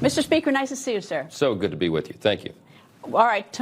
Mr. Speaker, nice to see you, sir. So good to be with you. Thank you. All right,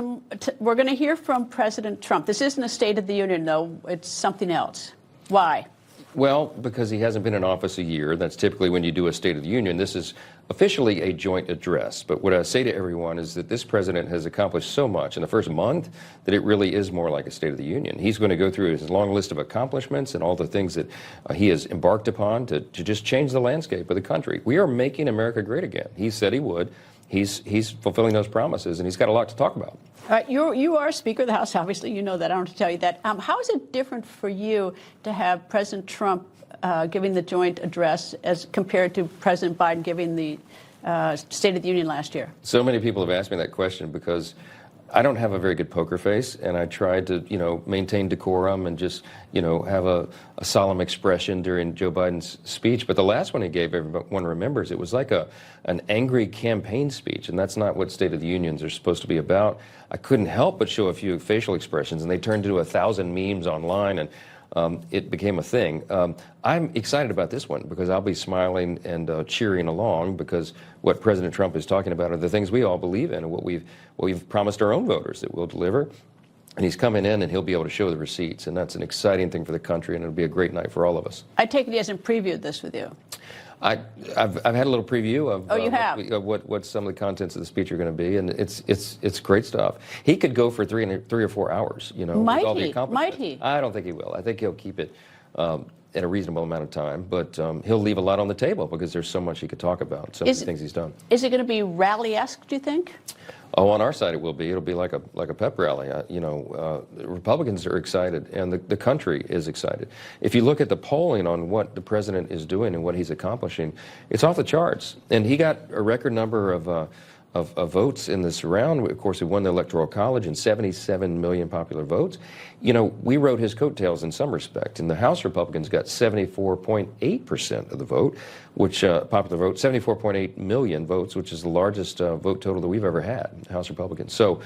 we're going to hear from President Trump. This isn't a State of the Union, though. It's something else. Why? Well, because he hasn't been in office a year. That's typically when you do a State of the Union. This is officially a joint address. But what I say to everyone is that this president has accomplished so much in the first month that it really is more like a State of the Union. He's going to go through his long list of accomplishments and all the things that he has embarked upon to just change the landscape of the country. We are making America great again. He said he would. He's fulfilling those promises, and he's got a lot to talk about. You are Speaker of the House, obviously. You know that. I don't have to tell you that. How is it different for you to have President Trump giving the joint address as compared to President Biden giving the State of the Union last year? So many people have asked me that question because I don't have a very good poker face, and I tried to, maintain decorum and just, have a solemn expression during Joe Biden's speech. But the last one he gave, everyone remembers, it was like an angry campaign speech, and that's not what State of the Unions are supposed to be about. I couldn't help but show a few facial expressions, and they turned into 1,000 memes online, and it became a thing. I'm excited about this one because I'll be smiling and cheering along because what President Trump is talking about are the things we all believe in and what we've promised our own voters that we'll deliver. And he's coming in and he'll be able to show the receipts, and that's an exciting thing for the country, and it'll be a great night for all of us. I take it he hasn't previewed this with you. I've had a little preview of, what some of the contents of the speech are going to be, and it's great stuff. He could go for 3 or 4 hours, with all the accomplishments. Might he? I don't think he will. I think he'll keep it in a reasonable amount of time, but he'll leave a lot on the table because there's so much he could talk about, so many things he's done. Is it going to be rally-esque, do you think? Oh, on our side it will be. It'll be like a pep rally. Republicans are excited, and the country is excited. If you look at the polling on what the president is doing and what he's accomplishing, it's off the charts. And he got a record number of votes in this round. Of course, he won the Electoral College and 77 million popular votes. We rode his coattails in some respect, and the House Republicans got 74.8% of the vote, which popular vote, 74.8 million votes, which is the largest vote total that we've ever had, House Republicans. So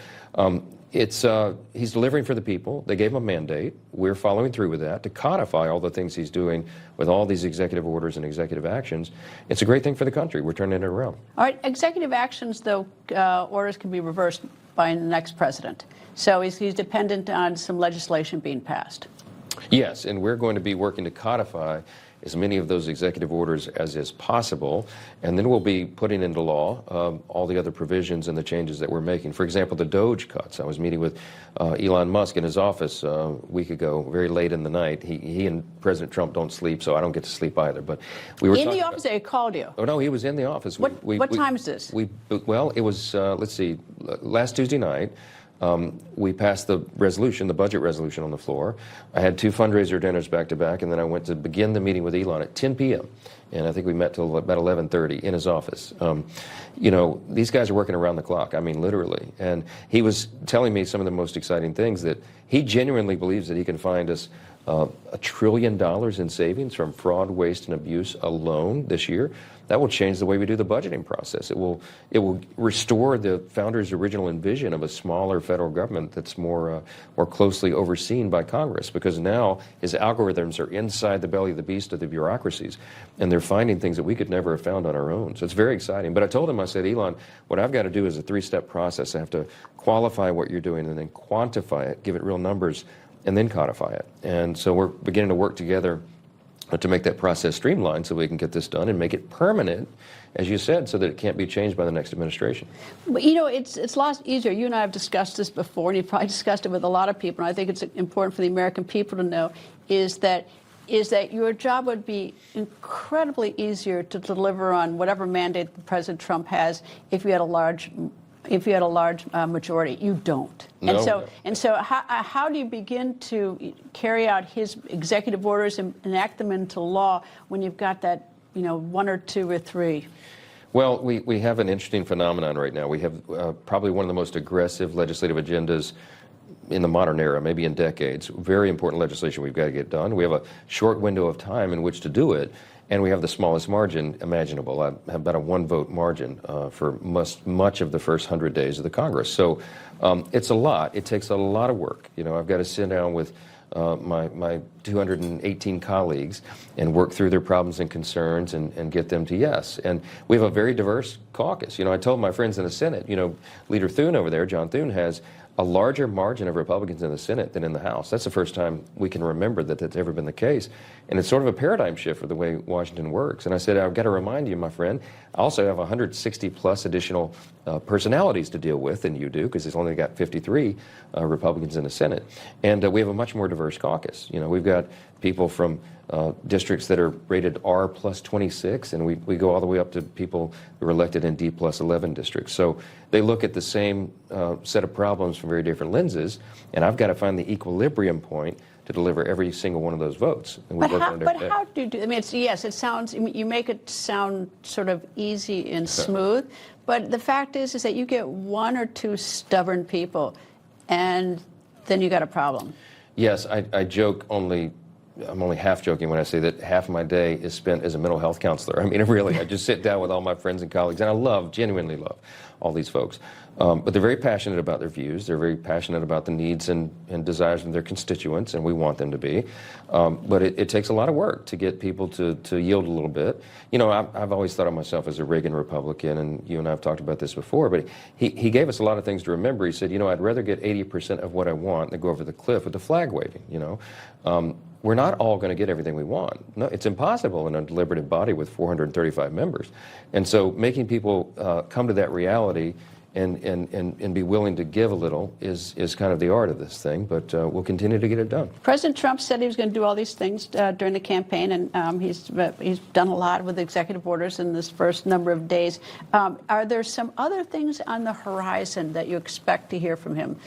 he's delivering for the people. They gave him a mandate. We're following through with that to codify all the things he's doing with all these executive orders and executive actions. It's a great thing for the country. We're turning it around. All right. Executive actions, though, orders can be reversed by the next president. So he's dependent on some legislation being passed. Yes, and we're going to be working to codify as many of those executive orders as is possible, and then we'll be putting into law all the other provisions and the changes that we're making. For example, the DOGE cuts. I was meeting with Elon Musk in his office a week ago, very late in the night. He and President Trump don't sleep, so I don't get to sleep either. But we were in the office. They called you. Oh no, he was in the office. What time is this? Well, it was let's see, last Tuesday night. We passed the budget resolution on the floor. I had 2 fundraiser dinners back to back, and then I went to begin the meeting with Elon at 10 p.m. And I think we met till about 11:30 in his office. These guys are working around the clock. I mean, literally. And he was telling me some of the most exciting things, that he genuinely believes that he can find us $1 trillion in savings from fraud, waste, and abuse alone this year. That will change the way we do the budgeting process. It will restore the founders' original envision of a smaller federal government that's more closely overseen by Congress, because now his algorithms are inside the belly of the beast of the bureaucracies, and they're finding things that we could never have found on our own. So it's very exciting. But I told him, I said, Elon, what I've got to do is a 3-step process. I have to qualify what you're doing and then quantify it, give it real numbers, and then codify it. And so we're beginning to work together to make that process streamlined so we can get this done and make it permanent, as you said, so that it can't be changed by the next administration. But, it's a lot easier. You and I have discussed this before, and you've probably discussed it with a lot of people, and I think it's important for the American people to know, is that your job would be incredibly easier to deliver on whatever mandate President Trump has if you had a large majority. You don't. No. And so how do you begin to carry out his executive orders and enact them into law when you've got that, 1 or 2 or 3? Well, we have an interesting phenomenon right now. We have probably one of the most aggressive legislative agendas in the modern era, maybe in decades. Very important legislation we've got to get done. We have a short window of time in which to do it, and we have the smallest margin imaginable, about a 1-vote margin for much of the first 100 days of the Congress. So it's a lot. It takes a lot of work. I've got to sit down with my 218 colleagues and work through their problems and concerns and get them to yes. And we have a very diverse caucus. You know, I told my friends in the Senate, you know, Leader Thune over there, John Thune, has a larger margin of Republicans in the Senate than in the House. That's the first time we can remember that that's ever been the case. And it's sort of a paradigm shift for the way Washington works. And I said, I've got to remind you, my friend, I also have 160 plus additional personalities to deal with than you do, because it's only got 53 Republicans in the Senate. And we have a much more diverse caucus. You know, we've got people from districts that are rated R plus 26, and we go all the way up to people who are elected in D plus 11 districts. So they look at the same set of problems from very different lenses, and I've got to find the equilibrium point to deliver every single one of those votes. And we But how do you do? I mean, yes, it sounds. You make it sound sort of easy and smooth, but the fact is that you get one or two stubborn people, and then you got a problem. Yes, I joke only. I'm only half joking when I say that half of my day is spent as a mental health counselor. I mean, really, I just sit down with all my friends and colleagues, and I genuinely love all these folks. But they're very passionate about their views. They're very passionate about the needs and desires of their constituents, and we want them to be. But it takes a lot of work to get people to yield a little bit. You know, I've always thought of myself as a Reagan Republican, and you and I have talked about this before, but he gave us a lot of things to remember. He said, you know, I'd rather get 80% of what I want than go over the cliff with the flag waving, you know. We're not all going to get everything we want. No, it's impossible in a deliberative body with 435 members. And so making people come to that reality and be willing to give a little is kind of the art of this thing, but we'll continue to get it done. President Trump said he was going to do all these things during the campaign, and he's done a lot with executive orders in this first number of days. Are there some other things on the horizon that you expect to hear from him?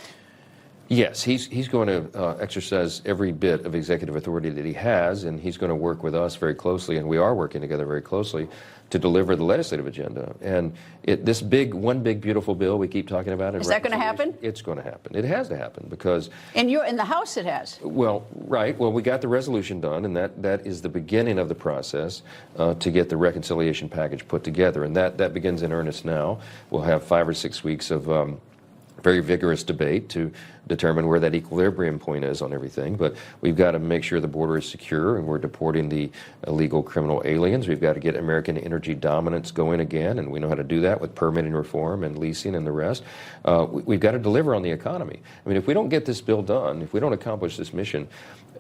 Yes, he's going to exercise every bit of executive authority that he has, and he's going to work with us very closely, and we are working together very closely to deliver the legislative agenda. And this one big beautiful bill we keep talking about. Is that going to happen? It's going to happen. It has to happen because. In the House, it has. Well, right. Well, we got the resolution done, and that is the beginning of the process to get the reconciliation package put together, and that begins in earnest now. We'll have 5 or 6 weeks of very vigorous debate to determine where that equilibrium point is on everything. But we've got to make sure the border is secure, and we're deporting the illegal criminal aliens. We've got to get American energy dominance going again, and we know how to do that with permitting reform and leasing and the rest. We've got to deliver on the economy. I mean, if we don't get this bill done, if we don't accomplish this mission,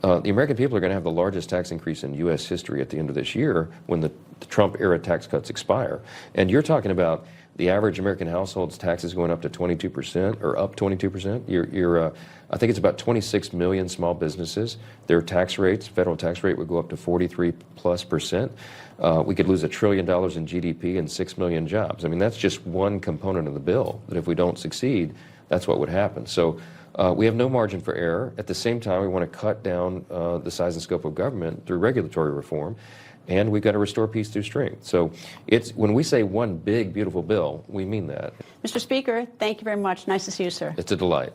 the American people are going to have the largest tax increase in U.S. history at the end of this year when the Trump-era tax cuts expire. And you're talking about the average American household's taxes going up to 22% or up 22%. I think it's about 26 million small businesses. Their tax rates, federal tax rate, would go up to 43+%. We could lose $1 trillion in GDP and 6 million jobs. I mean, that's just one component of the bill, that if we don't succeed, that's what would happen. So we have no margin for error. At the same time, we want to cut down the size and scope of government through regulatory reform. And we've got to restore peace through strength. So when we say one big, beautiful bill, we mean that. Mr. Speaker, thank you very much. Nice to see you, sir. It's a delight.